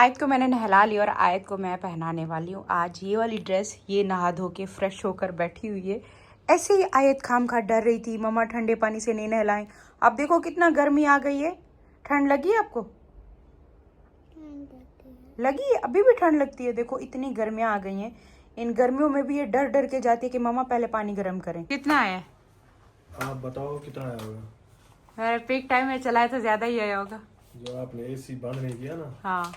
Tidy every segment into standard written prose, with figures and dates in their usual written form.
आयत को मैंने नहला लिया और आयत को मैं पहनाने वाली हूँ आज ये वाली ड्रेस। ये नहा धो के फ्रेश होकर बैठी हुई है। ऐसे ही आयत खामखा डर रही थी मम्मा ठंडे पानी से नहीं नहलाएं। अब देखो कितना गर्मी आ गई है। ठंड लगी है आपको? लगी है? अभी भी ठंड लगती है। देखो इतनी गर्मियाँ आ गई हैं। इन गर्मियों में भी ये डर डर के जाती है कि मम्मा पहले पानी गर्म करें। कितना आया? आप बताओ कितना आया होगा? मैंने पीक टाइम में चलाया तो ज्यादा ही आया होगा। जो आपने एसी बंद नहीं किया ना। हाँ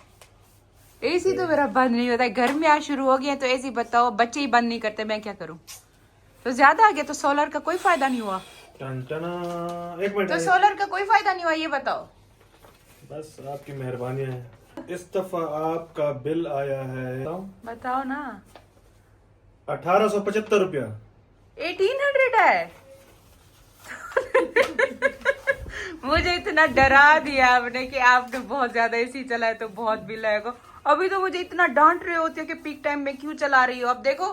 एसी तो मेरा बंद नहीं होता है। गर्मियाँ शुरू हो गई है तो एसी बताओ बच्चे ही बंद नहीं करते, मैं क्या करूँ। तो ज्यादा आ गया तो सोलर का कोई फायदा नहीं हुआ। एक मिनट तो सोलर का कोई फायदा नहीं हुआ ये बताओ। बस आपकी मेहरबानी है। इस दफा आपका बिल आया है बताओ ना। 1875 रुपया। 1800 है। मुझे इतना डरा दिया आपने कि आपने बहुत ज्यादा एसी चलाया तो बहुत बिल आएगा। अभी तो मुझे इतना डांट रहे होते हो कि पीक टाइम में क्यों चला रही हो। अब देखो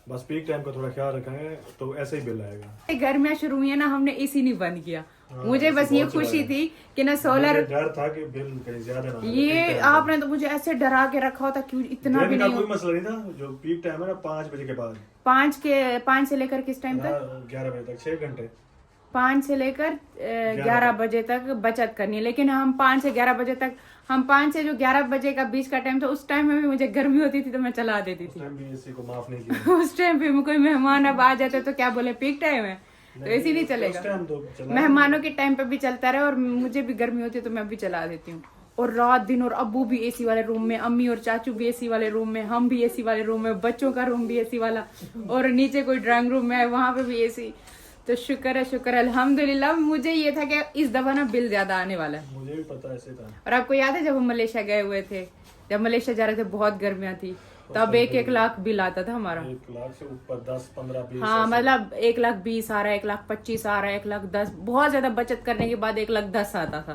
बस पीक टाइम का थोड़ा ख्याल रखेंगे तो ऐसे ही बिल आएगा। गर्मियाँ शुरू हुई है ना, हमने एसी नहीं बंद किया। मुझे बस ये खुशी थी कि ना सोलर डर था कि बिल कहीं ज्यादा ना। ये आपने तो मुझे ऐसे डरा के रखा होता क्यों इतना भी नहीं। कोई मसला नहीं था। जो पीक टाइम है ना 5 बजे के बाद। 5 से लेकर किस टाइम तक? 11 बजे तक 6 घंटे। 5 से लेकर 11 बजे तक बचत करनी है। लेकिन हम 5 से 11 बजे तक, हम 5 से जो 11 बजे का बीच का टाइम था उस टाइम में भी मुझे गर्मी होती थी तो मैं चला देती थी। उस टाइम भी एसी को माफ नहीं किया। उस टाइम पे कोई मेहमान अब आ जाते तो क्या बोले पीक टाइम है तो एसी नहीं चलेगा। मेहमानों के टाइम पे भी चलता रहे और मुझे भी गर्मी होती है तो मैं भी चला देती हूँ। और रात दिन, और अब्बू भी एसी वाले रूम में, अम्मी और चाचू भी एसी वाले रूम में, हम भी एसी वाले रूम में, बच्चों का रूम भी एसी वाला, और नीचे कोई ड्राइंग रूम में है वहां पे भी एसी। तो शुक्र है अल्हम्दुलिल्लाह। मुझे ये था कि इस दफा ना बिल ज्यादा आने वाला है। मुझे भी पता ऐसे था। और आपको याद है जब हम मलेशिया गए हुए थे, जब मलेशिया जा रहे थे बहुत गर्मियाँ थी तब 1 लाख बिल आता था हमारा। 1 लाख से ऊपर 10, 15, 20। हाँ मतलब 1,20,000 आ रहा है, 1,25,000 आ रहा है, 1,10,000। बहुत ज्यादा बचत करने के बाद 1,10,000 आता था।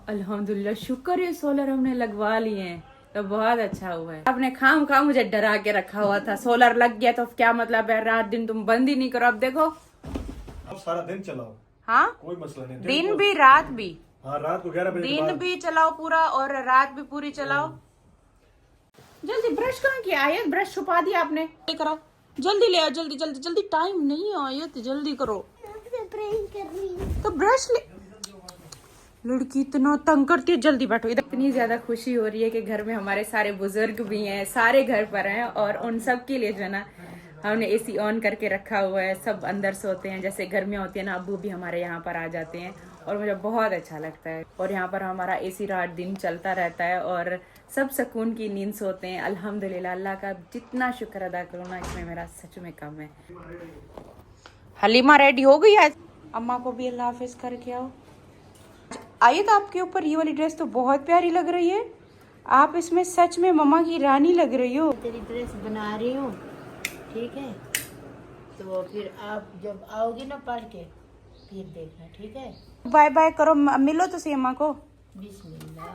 अल्हम्दुलिल्लाह शुक्र है सोलर हमने लगवा लिए हैं तो बहुत अच्छा हुआ है। आपने खाम मुझे डरा के रखा हुआ था सोलर लग गया तो क्या मतलब है, रात दिन तुम बंद ही नहीं करो। अब देखो अब सारा दिन चलाओ। हाँ कोई मसला नहीं। दिन भी रात भी। हाँ रात को 11 बजे दिन भी चलाओ पूरा और रात भी पूरी चलाओ। जल्दी ब्रश कहाँ किया आयत? ब्रश छुपा दिया आपने। करो जल्दी ले आओ, जल्दी जल्दी जल्दी। टाइम नहीं आयत, जल्दी करो। तो ब्रश ले। लड़की इतना तंग करती है। जल्दी बैठो इधर। इतनी ज्यादा खुशी हो रही है कि घर में हमारे सारे बुजुर्ग भी हैं, सारे घर पर हैं और उन सब के लिए जो है ना हमने एसी ऑन करके रखा हुआ है। सब अंदर सोते हैं। जैसे गर्मियाँ होती है ना, अब्बू भी हमारे यहाँ पर आ जाते हैं और मुझे बहुत अच्छा लगता है। और यहाँ पर हमारा एसी रात दिन चलता रहता है और सब सुकून की नींद सोते हैं। अल्हम्दुलिल्लाह, अल्लाह का जितना शुक्र अदा करूँ ना इसमें मेरा सच में कम है। हलीमा रेडी हो गई आज? अम्मा को भी अल्लाह हाफिज करके आओ। आइए तो आपके ऊपर ये वाली ड्रेस तो बहुत प्यारी लग रही है। आप इसमें सच में मम्मा की रानी लग रही हो। तेरी ड्रेस बना रही हूँ, ठीक है? तो फिर आप जब आओगी ना पढ़ के फिर देखना, ठीक है? बाय बाय करो, मिलो तो सही अम्मा को। बिस्मिल्लाह।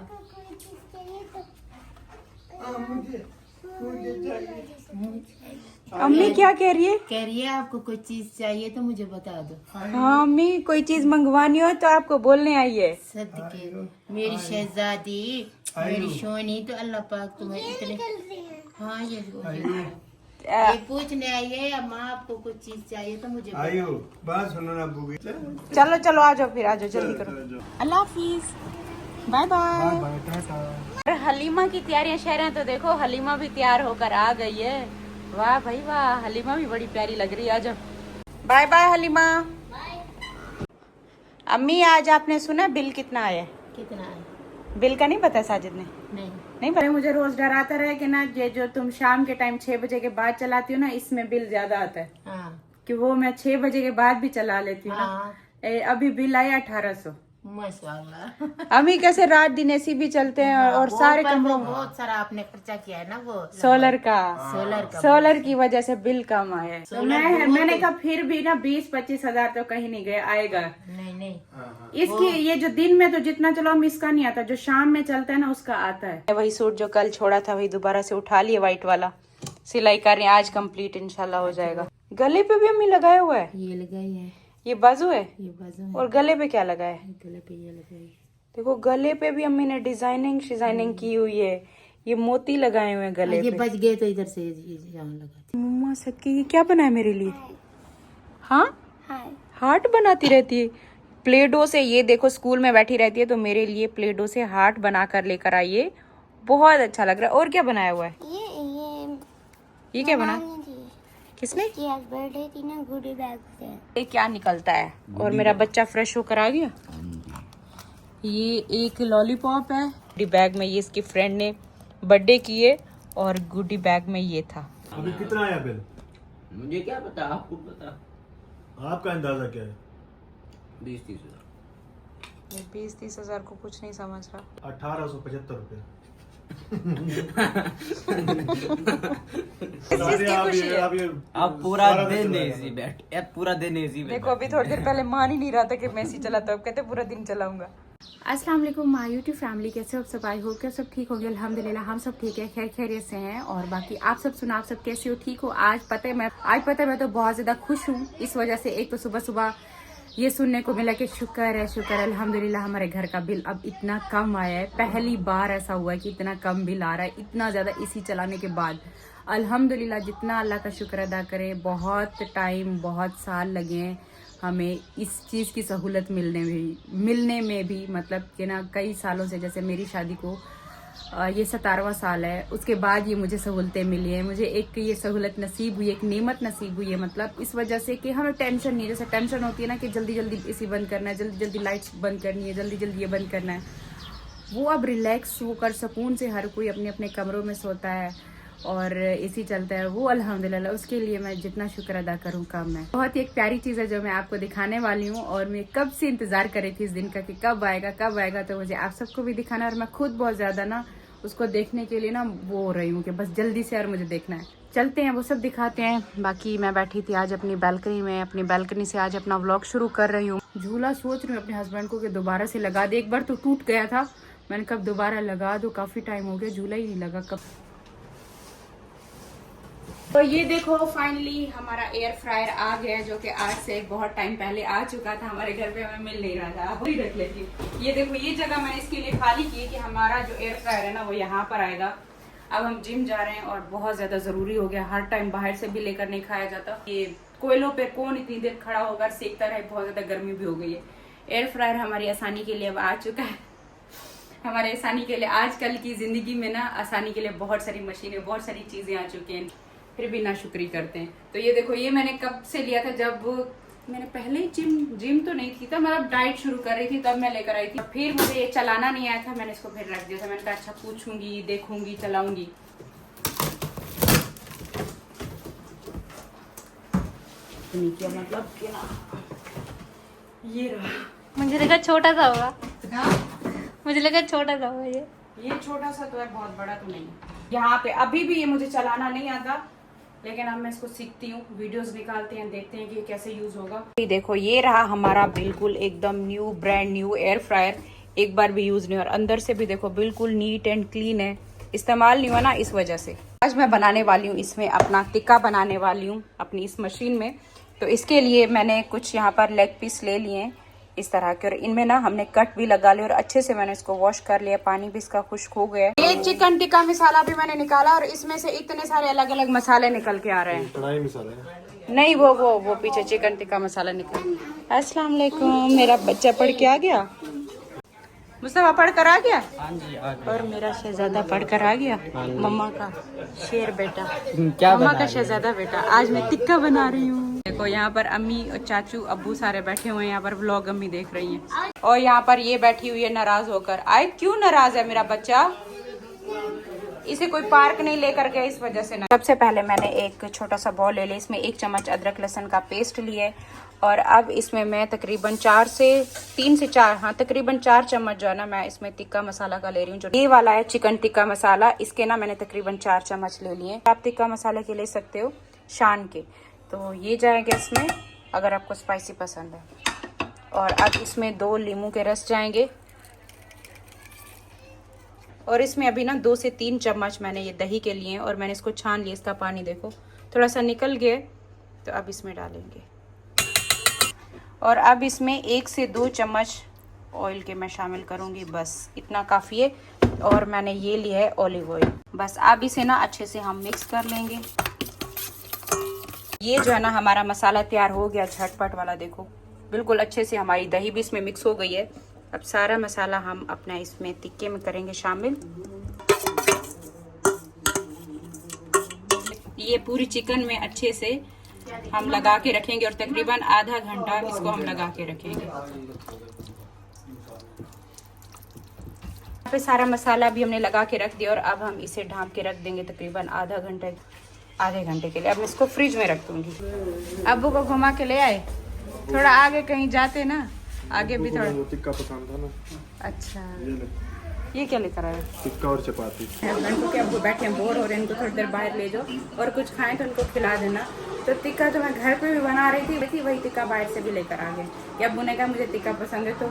अम्मी क्या कह रही है? कह रही है आपको कोई चीज चाहिए तो मुझे बता दो। हाँ अम्मी कोई चीज मंगवानी हो तो आपको बोलने आई है। सदके मेरी शहजादी, मेरी सोनी, तो अल्लाह पाक तुम्हें इतने। हाँ ये पूछने आई है अम्मा आपको कुछ चीज चाहिए तो मुझे आयो बात सुनो ना अब्बू की। चलो चलो आ जाओ फिर, आ जाओ जल्दी करो। अल्लाह हाफिज, बाय बाय। हलीमा की तैयारियां शहर तो देखो हलीमा भी तैयार होकर आ गई है। वाह भाई वाह, हलीमा भी बड़ी प्यारी लग रही है। आ जाओ। Bye bye Halima. अम्मी आज आपने सुना बिल कितना आया? कितना है? बिल का नहीं पता साजिद ने? नहीं पता। मुझे रोज डराता रहे कि ना ये जो तुम शाम के टाइम 6 बजे के बाद चलाती हो ना इसमें बिल ज्यादा आता है। हाँ। कि वो मैं 6 बजे के बाद भी चला लेती हूँ हाँ। ना। अभी बिल आया 1800। माशाल्लाह। अम्मी कैसे रात दिन एसी भी चलते हैं और सारे कमरों में बहुत सारा आपने खर्चा किया है ना वो सोलर का। सोलर सोलर की वजह से बिल कम आया है। तो मैंने कहा फिर भी ना 20-25 हजार तो कहीं नहीं गए, आएगा। नहीं इसकी ये जो दिन में तो जितना चलो हम इसका नहीं आता, जो शाम में चलता है ना उसका आता है। वही सूट जो कल छोड़ा था वही दोबारा से उठा लिए, व्हाइट वाला सिलाई कर रहे हैं। आज कंप्लीट इंशाल्लाह हो जाएगा। गले पे भी अम्मी लगाया हुआ है? ये लगाई है, ये बाजू है ये बाजू है। और गले पे क्या लगा है? गले पे ये लगाई। देखो गले पे भी अम्मी ने डिजाइनिंग की हुई है। ये मोती लगाए हुए हैं गले ये पे। बच गए तो इधर से यहाँ लगा। मम्मा सच्ची ये क्या बनाया मेरे लिए? हाँ हार्ट बनाती रहती है प्ले डो से। ये देखो स्कूल में बैठी रहती है तो मेरे लिए प्ले डो से हार्ट बना कर लेकर आई है। बहुत अच्छा लग रहा है। और क्या बनाया हुआ है? ये क्या बना? किसने? बर्थडे थी ना, गुडी बैग से। ये क्या निकलता है? और मेरा बच्चा फ्रेश होकर आ गया। ये एक लॉलीपॉप है गुडी बैग में। ये इसकी फ्रेंड ने बर्थडे किए और गुडी बैग में ये था। अभी कितना आया बिल? मुझे क्या पता, आपको पता। आपका अंदाजा क्या है? 20-30 हजार। 20-30 हजार को कुछ नहीं समझ रहा। 1875 रुपए। आप पूरा दिन ऐसी बैठ, पूरा दिन ऐसी देखो अभी थोड़ी देर पहले मान ही नहीं रहा था कि मैं ऐसी चलाता हूँ, कहते पूरा दिन चलाऊंगा। अस्सलाम वालेकुम माय यूट्यूब फैमिली, कैसे हो आप सब? आई होप कि सब ठीक होंगे। अल्हम्दुलिल्लाह हम सब ठीक है, खैर खैरियत से हैं। और बाकी आप सब सुना, आप सब कैसे हो? ठीक हो? आज पता है मैं तो बहुत ज्यादा खुश हूँ। इस वजह से एक तो सुबह सुबह ये सुनने को मिला कि शुक्र है अल्हम्दुलिल्लाह हमारे घर का बिल अब इतना कम आया है। पहली बार ऐसा हुआ है कि इतना कम बिल आ रहा है, इतना ज्यादा एसी चलाने के बाद। अल्हम्दुलिल्लाह जितना अल्लाह का शुक्र अदा करें। बहुत टाइम, बहुत साल लगे हैं हमें इस चीज़ की सहूलत मिलने में भी मतलब कि ना कई सालों से, जैसे मेरी शादी को ये 17वां साल है, उसके बाद ये मुझे सहूलतें मिली हैं। मुझे एक ये सहूलत नसीब हुई, एक नेमत नसीब हुई है। मतलब इस वजह से कि हमें टेंशन नहीं, जैसे टेंशन होती है ना कि जल्दी जल्दी एसी बंद करना है, जल्दी जल्दी लाइट्स बंद करनी है, जल्दी जल्दी ये बंद करना है। वो अब रिलैक्स होकर सुकून से हर कोई अपने अपने कमरों में सोता है और एसी चलता है। वो अल्हम्दुलिल्लाह उसके लिए मैं जितना शुक्र अदा करूँ कम है। बहुत ही एक प्यारी चीज़ है जो मैं आपको दिखाने वाली हूँ और मैं कब से इंतजार कर रही थी इस दिन का कि कब आएगा तो मुझे आप सबको भी दिखाना। और मैं खुद बहुत ज्यादा ना उसको देखने के लिए ना वो हो रही हूँ कि बस जल्दी से और मुझे देखना है। चलते हैं, वो सब दिखाते हैं। बाकी मैं बैठी थी आज अपनी बालकनी में, अपनी बालकनी से आज अपना व्लॉग शुरू कर रही हूँ। झूला सोच रही हूँ अपने हस्बैंड को कि दोबारा से लगा दे। एक बार तो टूट गया था, मैंने कब दोबारा लगा दो, काफी टाइम हो गया झूला ही नहीं लगा कब। तो ये देखो फाइनली हमारा एयर फ्रायर आ गया, जो कि आज से बहुत टाइम पहले आ चुका था हमारे घर पे, हमें मिल नहीं रहा था। अब ही रख लेती हूँ। ये देखो ये जगह मैंने इसके लिए खाली की है कि हमारा जो एयर फ्रायर है ना वो यहाँ पर आएगा। अब हम जिम जा रहे हैं और बहुत ज्यादा जरूरी हो गया, हर टाइम बाहर से भी लेकर नहीं खाया जाता। ये कोयलों पे कौन इतनी देर खड़ा होकर सेकता रहे, बहुत ज्यादा गर्मी भी हो गई है। एयर फ्रायर हमारी आसानी के लिए अब आ चुका है। हमारे आसानी के लिए आजकल की जिंदगी में ना आसानी के लिए बहुत सारी मशीनें, बहुत सारी चीजें आ चुकी हैं, फिर भी नाशुक्री करते हैं। तो ये देखो ये मैंने कब से लिया था, जब मैंने पहले जिम तो नहीं थी, तब मतलब डाइट शुरू कर रही थी तब मैं लेकर आई थी। फिर मुझे ये चलाना नहीं आया था, मैंने इसको फिर रख दिया था। मैंने कहा अच्छा पूछूंगी, देखूंगी, चलाऊंगी। क्या मतलब कि ना ये रहा। मुझे लगा छोटा सा होगा। मुझे लगा छोटा सा होगा ये छोटा सा तो है, बहुत बड़ा तो नहीं। यहाँ पे अभी भी ये मुझे चलाना नहीं आता, लेकिन अब मैं इसको सीखती हूँ। वीडियोस निकालते हैं, देखते हैं कि कैसे यूज होगा। ये देखो ये रहा हमारा बिल्कुल एकदम new, brand new air fryer. एक बार भी यूज नहीं, और अंदर से भी देखो बिल्कुल नीट एंड क्लीन है। इस्तेमाल नहीं हुआ ना इस वजह से। आज मैं बनाने वाली हूँ इसमें अपना टिक्का बनाने वाली हूँ अपनी इस मशीन में। तो इसके लिए मैंने कुछ यहाँ पर लेग पीस ले लिए हैं इस तरह के, और इनमें ना हमने कट भी लगा लिया और अच्छे से मैंने इसको वॉश कर लिया। पानी भी इसका खुश्क हो गया। ये चिकन टिक्का मसाला भी मैंने निकाला और इसमें से इतने सारे अलग अलग मसाले निकल के आ रहे हैं। कढ़ाई मसाला नहीं वो पीछे चिकन टिक्का मसाला निकल। अस्सलाम वालेकुम, मेरा बच्चा पढ़ के आ गया। मुस्तफा पढ़ कर आ गया। हाँ जी, और मेरा शहजादा पढ़ कर आ गया। मम्मा का शेर बेटा, क्या मम्मा का शहजादा बेटा। आज मैं टिक्का बना रही हूँ। देखो यहाँ पर अम्मी और चाचू अब्बू सारे बैठे हुए हैं। यहाँ पर व्लॉग अम्मी देख रही हैं। और यहाँ पर ये बैठी हुई है नाराज होकर। आए क्यों नाराज है मेरा बच्चा? इसे कोई पार्क नहीं लेकर गया इस वजह से। सबसे पहले मैंने एक छोटा सा बॉल ले लिया, इसमें 1 चम्मच अदरक लहसुन का पेस्ट लिए। और अब इसमें मैं तकरीबन 3 से 4 तकरीबन 4 चम्मच जो है ना मैं इसमें टिक्का मसाला का ले रही हूँ। जो ये वाला है चिकन टिक्का मसाला, इसके ना मैंने तकरीबन 4 चम्मच ले लिए। आप टिक्का मसाले के ले सकते हो शान के। तो ये जाएंगे इसमें अगर आपको स्पाइसी पसंद है। और अब इसमें 2 लीमू के रस जाएंगे। और इसमें अभी ना 2 से 3 चम्मच मैंने ये दही के लिए और मैंने इसको छान लिया। इसका पानी देखो थोड़ा सा निकल गया, तो अब इसमें डालेंगे। और अब इसमें 1 से 2 चम्मच ऑयल के मैं शामिल करूँगी, बस इतना काफ़ी है। और मैंने ये लिया है ऑलिव ऑयल। बस अब इसे ना अच्छे से हम मिक्स कर लेंगे। ये जो है ना हमारा मसाला तैयार हो गया झटपट वाला, देखो बिल्कुल अच्छे से हमारी दही भी इसमें मिक्स हो गई है। अब सारा मसाला हम अपना इसमें टिक्के में करेंगे शामिल। ये पूरी चिकन में अच्छे से हम लगा के रखेंगे और तकरीबन आधा घंटा इसको हम लगा के रखेंगे। यहाँ पे सारा मसाला भी हमने लगा के रख दिया और अब हम इसे ढाँप के रख देंगे तकरीबन आधे घंटे के लिए। अब इसको फ्रिज में रख दूंगी। अब्बू को घुमा के ले आए, थोड़ा आगे कहीं जाते ना, आगे भी थोड़ा। टिक्का पसंद था ना। अच्छा, ये क्या लेकर आए? टिक्का और चपाती। हस्बैंड को अब्बू बैठे हैं बोर हो रहे हैं, इनको थोड़ी देर बाहर ले जाओ और कुछ खाएं तो उनको खिला देना। तो टिक्का तो मैं घर पे भी बना रही थी, वही टिक्का बाहर से भी लेकर आ गए। अब्बू ने कहा मुझे टिक्का पसंद है, तो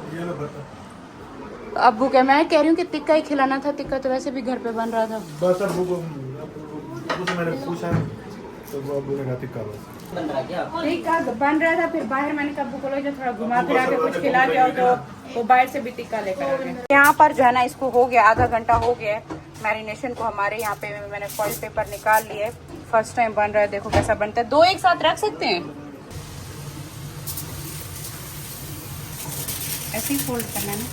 अब्बू क्या, मैं कह रही हूँ कि टिक्का ही खिलाना था, टिक्का तो वैसे भी घर पे बन रहा था। बस अब्बू से मैंने पूछा तो वो अब्बू ने कहा टिक्का बस बन रहा क्या? टिक्का बन रहा था, फिर बाहर मैंने कहा अब्बू को लो जो थोड़ा घुमा फिरा के कुछ खिला के, और तो वो बाहर से भी टिक्का लेकर आ गए। यहाँ पर जो है ना इसको हो गया, आधा घंटा हो गया मैरिनेशन को हमारे। यहाँ पे मैंने फॉइल पेपर निकाल लिए, फर्स्ट टाइम बन रहा है, देखो कैसा बनता है। 2 एक साथ रख सकते हैं, ऐसे ही फोल्ड करना है ना।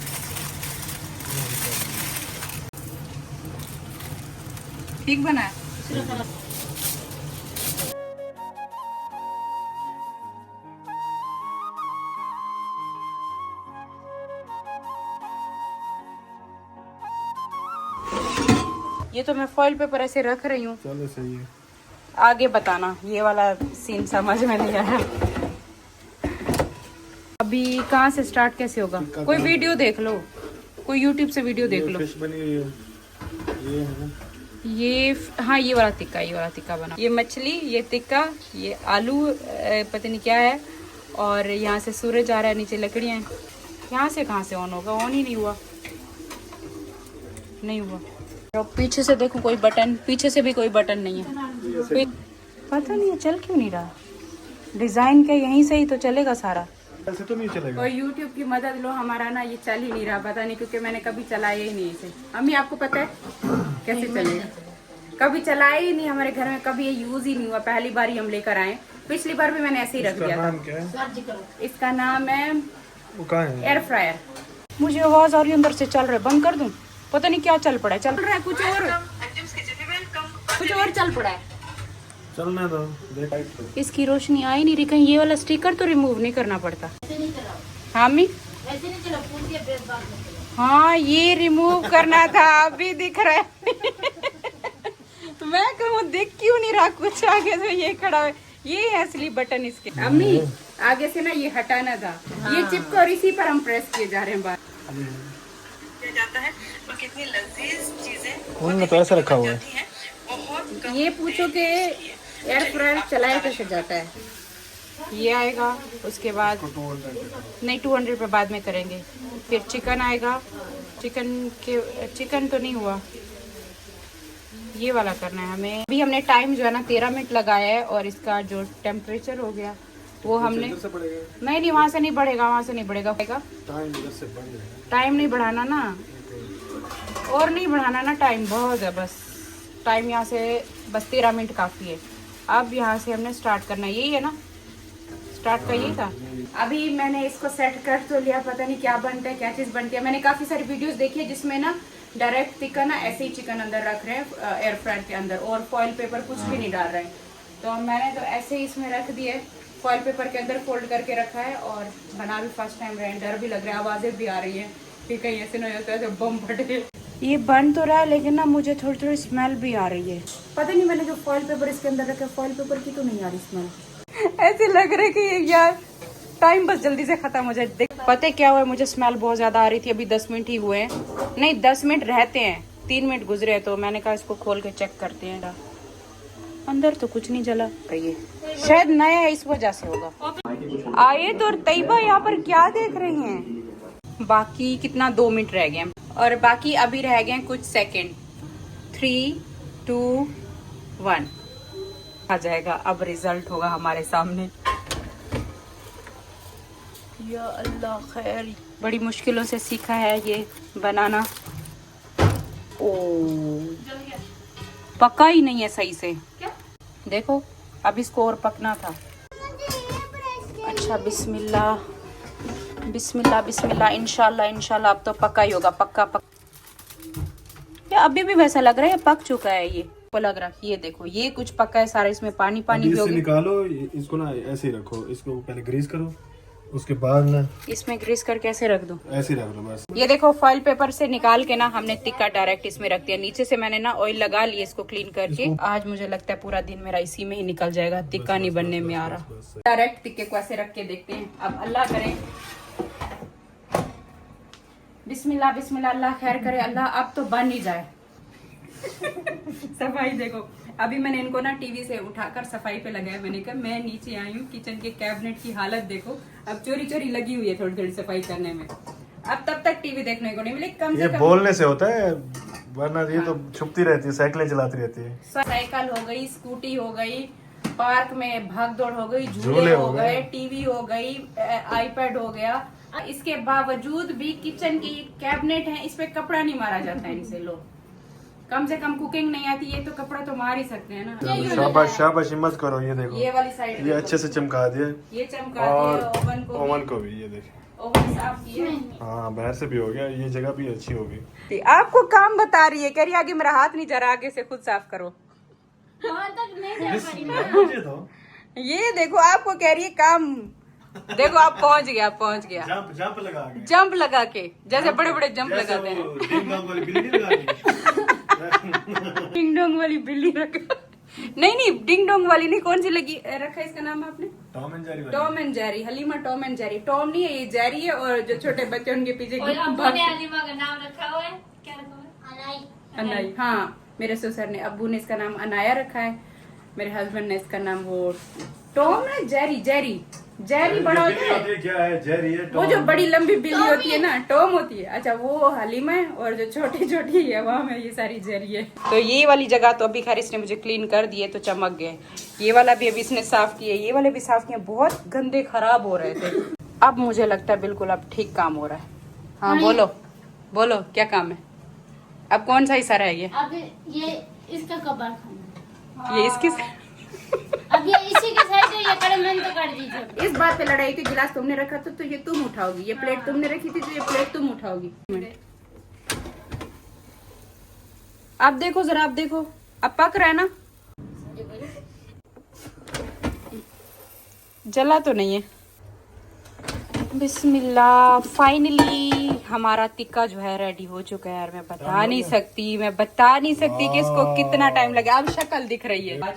ठीक बना है। ये तो मैं फॉइल पेपर ऐसे रख रही हूँ। चलो सही है। आगे बताना, ये वाला सीन समझ में नहीं आया। अभी कहाँ से स्टार्ट कैसे होगा? कोई वीडियो देख लो, कोई यूट्यूब से वीडियो देख लो। फिश बनी हुई है। ये है ना, ये हाँ ये वाला टिक्का बना। ये मछली, ये टिक्का, ये आलू, पता नहीं क्या है। और यहाँ से सूरज आ रहा है, नीचे लकड़ियाँ हैं। यहाँ से कहाँ से ऑन होगा? ऑन ही नहीं हुआ। और पीछे से देखो कोई बटन, पीछे से भी कोई बटन नहीं है। पता नहीं है चल क्यों नहीं रहा। डिजाइन का यहीं से ही तो चलेगा सारा, ऐसे तो नहीं चलेगा। और YouTube की मदद लो, हमारा ना ये चल ही नहीं रहा, पता नहीं, क्योंकि मैंने कभी चलाया ही नहीं इसे। अम्मी आपको पता है कैसे चलेगा? कभी चलाया ही नहीं हमारे घर में, कभी ये यूज ही नहीं हुआ। पहली बार ही हम लेकर आए, पिछली बार भी मैंने ऐसे ही रख दिया था। नाम क्या है? इसका नाम है वो कहाँ है? Air fryer. मुझे आवाज आ रही है अंदर से, चल रहा है, बंद कर दूं? पता नहीं क्या चल पड़ा है, चल रहा है कुछ और चल पड़ा है। चलने दो, देख। इसकी रोशनी आ ही नहीं रही, कहीं ये वाला स्टिकर तो रिमूव नहीं करना पड़ता? हाँ मी, हाँ ये रिमूव करना था, अभी दिख रहा है। मैं कहूँ दिख क्यों नहीं रहा कुछ आगे से, ये खड़ा है, ये है असली बटन इसके। अम्मी आगे से ना ये हटाना था। ये चिपको और इसी पर हम प्रेस किए जा रहे हैं बार जाता है। तो कितनी लजीज चीजें उन्होंने तो ऐसा रखा हुआ है। ये पूछो कि एयर फ्रायर चलाया कैसे जाता है। ये आएगा, उसके बाद नहीं 200 पे बाद में करेंगे। फिर चिकन आएगा, चिकन तो नहीं हुआ, ये वाला करना है हमें। अभी हमने टाइम जो है ना 13 मिनट लगाया है, और इसका जो टेम्परेचर हो गया वो हमने नहीं वहाँ से नहीं बढ़ेगा, वहाँ से नहीं बढ़ेगा। टाइम नहीं बढ़ाना ना, और नहीं बढ़ाना ना, टाइम बहुत है, बस टाइम यहाँ से बस 13 मिनट काफ़ी है। अब यहाँ से हमने स्टार्ट करना, यही है ना, स्टार्ट का यही था। अभी मैंने इसको सेट कर तो लिया, पता नहीं क्या बनता है, क्या चीज़ बनती है। मैंने काफ़ी सारी वीडियोस देखी है जिसमें ना डायरेक्ट टिक्का ना ऐसे ही चिकन अंदर रख रहे हैं एयर फ्रायर के अंदर, और फॉइल पेपर कुछ भी नहीं डाल रहे हैं। तो मैंने तो ऐसे ही इसमें रख दिए, फॉइल पेपर के अंदर फोल्ड करके रखा है, और बना भी फर्स्ट टाइम रहे हैं। डर भी लग रहा है, आवाज़ें भी आ रही है कि कहीं ऐसे नहीं होता है बम फटे। ये बन तो रहा है, लेकिन ना मुझे थोड़ी थोड़ी स्मेल भी आ रही है। पता नहीं, मैंने जो फॉइल पेपर इसके अंदर रखा है, फॉइल पेपर की तो नहीं आ रही स्मेल। ऐसे लग रहा है कि यार टाइम बस जल्दी से खत्म हो जाए। पता है क्या हुआ है, मुझे स्मेल बहुत ज्यादा आ रही थी। अभी 10 मिनट ही हुए हैं, नहीं 10 मिनट रहते हैं, 3 मिनट गुजरे, तो मैंने कहा इसको खोल के चेक करते हैं। अंदर तो कुछ नहीं जला, ये शायद नया है इस वजह से होगा। आए तो तैयबा यहाँ पर क्या देख रही हैं? बाकी कितना 2 मिनट रह गए, और बाकी अभी रह गए कुछ सेकंड। 3, 2, 1 आ जाएगा। अब रिजल्ट होगा हमारे सामने। या अल्लाह खैर, बड़ी मुश्किलों से सीखा है ये बनाना। ओ पका ही नहीं है सही से। देखो अब इसको और पकना था। अच्छा बिस्मिल्लाह बिस्मिल्लाह बिस्मिल्लाह, इंशाल्लाह इंशाल्लाह अब तो पक्का ही होगा, पक्का पक्का। या अभी भी वैसा लग रहा है पक चुका है ये, को लग रहा है। ये देखो ये कुछ पक्का है सारा, इसमें पानी पानी भी हो इससे गया। निकालो इसको ना, ऐसे ही रखो इसको, पहले ग्रीस करो, उसके बाद ना इसमें ग्रीस करके ऐसे रख दो। ऐसे ही रख लो बस। ये देखो फॉइल पेपर से निकाल के ना हमने टिक्का डायरेक्ट इसमें रख दिया। नीचे से मैंने ना ऑयल लगा लिया इसको क्लीन करके। आज मुझे लगता है पूरा दिन मेरा इसी में ही निकल जाएगा, टिक्का नहीं बनने में आ रहा। डायरेक्ट टिक्के को ऐसे रख के देखते हैं। अब अल्लाह करे, बिस्मिल्लाह बिस्मिल्लाह, अल्लाह खैर करे, अल्लाह अब तो बन ही जाए। सफाई देखो, अभी मैंने इनको ना टीवी से उठाकर सफाई पे लगाया। मैंने कहा मैं नीचे आई हूँ, किचन के कैबिनेट की हालत देखो, अब चोरी चोरी लगी हुई है थोड़ी थोड़ी सफाई करने में। अब तब तक टीवी देखने को नहीं मिली। कम से ये कम बोलने से होता है, वरना ये तो छुपती रहती है, साइकिलें चलाती रहती है। साइकिल हो गई, स्कूटी हो गई, पार्क में भाग दौड़ हो गई, झूले हो गए, टीवी हो गई, आईपैड हो गया। इसके बावजूद भी किचन की कैबिनेट है, इस पे कपड़ा नहीं मारा जाता है इनसे। लोग कम से कम कुकिंग नहीं आती है तो कपड़ा तो मार ही सकते हैं ना। शाबाश शाबाश, हिम्मत करो। ये देखो ये वाली साइड ये अच्छे से चमका दिया, ये चमका दिया। और ओवन को भी ये देखिए, ओवन साफ किया। हाँ बाहर से भी हो गया, ये जगह भी अच्छी हो गई। आपको काम बता रही है, कह रही आगे मेरा हाथ नहीं जा रहा, आगे से खुद साफ करो। मुझे तो ये देखो आपको कह रही है काम, देखो आप पहुंच गया, आप पहुंच गया। जंप लगा के, जंप लगा के, जैसे बड़े बड़े जंप लगाते हैं। डिंग डोंग वाली बिल्ली रखा, नहीं नहीं डिंग डोंग वाली नहीं, कौन सी लगी रखा इसका नाम आपने? Tom and Jerry. Tom and Jerry, Halima Tom and Jerry. Tom नहीं है ये, जेरी है, और जो छोटे बच्चे उनके पीछे हलीमा का नाम रखा हुआ है, क्या रखा हुआ है? अनाई। हाँ मेरे ससुर ने, अब्बू ने इसका नाम अनाया रखा है, मेरे हस्बैंड ने इसका नाम वो टॉम है, जेरी। जेरी जेरी बड़ा होता है, क्या है जेरी है, वो जो बड़ी लंबी बिल्ली होती है ना, टॉम होती है। अच्छा वो हलीमा है, और जो छोटी छोटी है वहाँ में ये सारी जेरी है। तो ये वाली जगह तो अभी खैर इसने मुझे क्लीन कर दिए तो चमक गए। ये वाला भी अभी इसने साफ किया, ये वाले भी साफ किए, बहुत गंदे खराब हो रहे थे। अब मुझे लगता है बिल्कुल अब ठीक काम हो रहा है। हाँ बोलो बोलो क्या काम है? अब कौन सा हिस्सा रह गया? अब ये इसका कबाड़ खाना, ये इसकी अब ये इसी के साइड ये करे, मैंने तो कर दीजिए। इस बात पे लड़ाई थी, गिलास तुमने रखा था तो ये तुम उठाओगी, ये प्लेट तुमने रखी थी तो ये प्लेट तुम उठाओगी। अब देखो जरा, अब देखो अब पक रहा है ना, जला तो नहीं है। बिस्मिल्लाह, फाइनली हमारा टिक्का जो है रेडी हो चुका है यार। मैं बता नहीं सकती कि इसको कितना टाइम लगा। अब शक्ल दिख रही है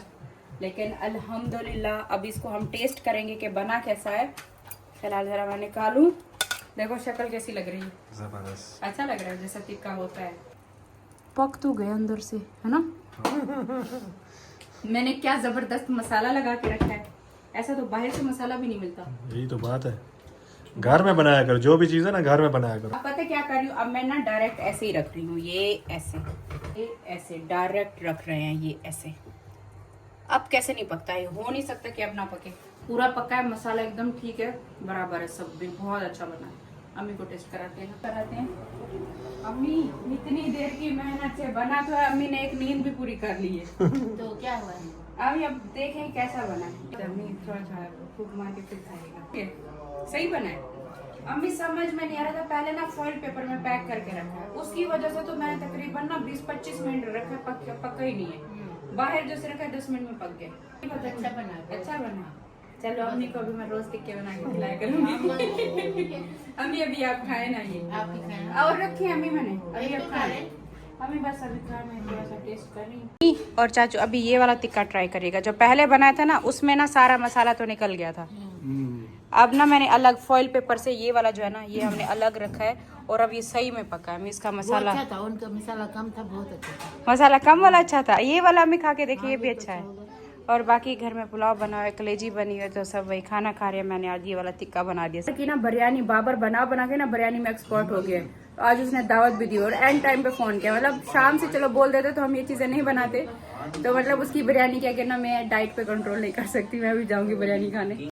लेकिन अल्हम्दुलिल्लाह अब इसको हम टेस्ट करेंगे कि बना कैसा है। फिलहाल जरा मैं निकालूं, देखो शक्ल कैसी लग रही है। जबरदस्त, अच्छा लग रहा है जैसा टिक्का होता है। पक तो गया अंदर से, है ना? मैंने क्या जबरदस्त मसाला लगा के रखा है, ऐसा तो बाहर से मसाला भी नहीं मिलता। यही तो बात है, घर में बनाया करो जो भी चीज है ना, घर में बनाया करो। अब पता है क्या कर रही हूँ, अब मैं ना डायरेक्ट ऐसे ही रख रही हूँ। ये ऐसे डायरेक्ट रख रहे हैं, ये ऐसे। अब कैसे नहीं पकता है, हो नहीं सकता कि अब ना पके। पूरा पका है, मसाला एकदम ठीक है, बराबर है, सब भी बहुत अच्छा बना है। अम्मी को टेस्ट कराते हैं। अम्मी इतनी देर की मेहनत से बना तो है, अम्मी ने एक नींद भी पूरी कर ली है। तो क्या हुआ है? अभी अब देखें कैसा बना है। अम्मी थोड़ा सा फूक मार के फिर खाएगा। सही बना है। अम्मी समझ में नहीं आ रहा था, पहले ना फॉइल पेपर में पैक करके रखा है, उसकी वजह से तो मैंने तकरीबन ना 20-25 मिनट रखा, पक्का ही नहीं है। बाहर जो से रखा 10 मिनट में पक गया। अच्छा बना। चलो अम्मी को भी मैं रोज टिक्के बना के खिलाया करूंगी। अम्मी अभी आप खाए ना, ये आप ही खाए और रखी अम्मी मैंने, अभी आप खाए। अम्मी बस अभी खाए, मैं थोड़ा सा टेस्ट कर रही हूँ। और चाचू अभी ये वाला टिक्का ट्राई करिएगा, जो पहले बनाया था ना उसमें ना सारा मसाला तो निकल गया था। अब ना मैंने अलग फॉइल पेपर से ये वाला जो है ना, ये हमने अलग रखा है, और अब ये सही में पका है। इसका मसाला अच्छा था, उनका मसाला कम था, बहुत अच्छा था। मसाला कम वाला अच्छा था, ये वाला हमें खा के देखिए, ये भी अच्छा है। और बाकी घर में पुलाव बना हुआ है, कलेजी बनी हुई है, तो सब वही खाना खा रहे हैं। मैंने आज ये वाला टिक्का बना दिया कि ना बिरयानी बाबर बना के ना बिरयानी में एक्सपर्ट हो गया। आज उसने दावत भी दी और एंड टाइम पे फोन किया। मतलब शाम से चलो बोल देते तो हम ये चीजें नहीं बनाते, तो मतलब उसकी बिरयानी क्या कहना, मैं डाइट पे कंट्रोल नहीं कर सकती, मैं भी जाऊंगी बिरयानी खाने।